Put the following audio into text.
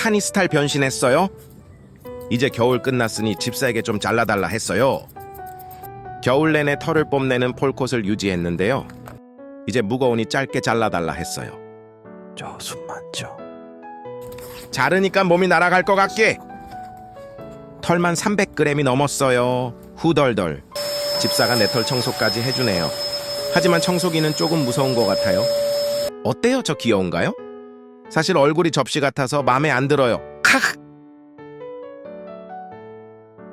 타니스탈 변신했어요? 이제 겨울 끝났으니 집사에게 좀 잘라달라 했어요. 겨울 내내 털을 뽐내는 폴콧을 유지했는데요. 이제 무거우니 짧게 잘라달라 했어요. 저 숨만 져. 자르니까 몸이 날아갈 것 같게. 털만 300g이 넘었어요. 후덜덜. 집사가 내 털 청소까지 해주네요. 하지만 청소기는 조금 무서운 것 같아요. 어때요? 저 귀여운가요? 사실 얼굴이 접시 같아서 마음에 안 들어요. 칵!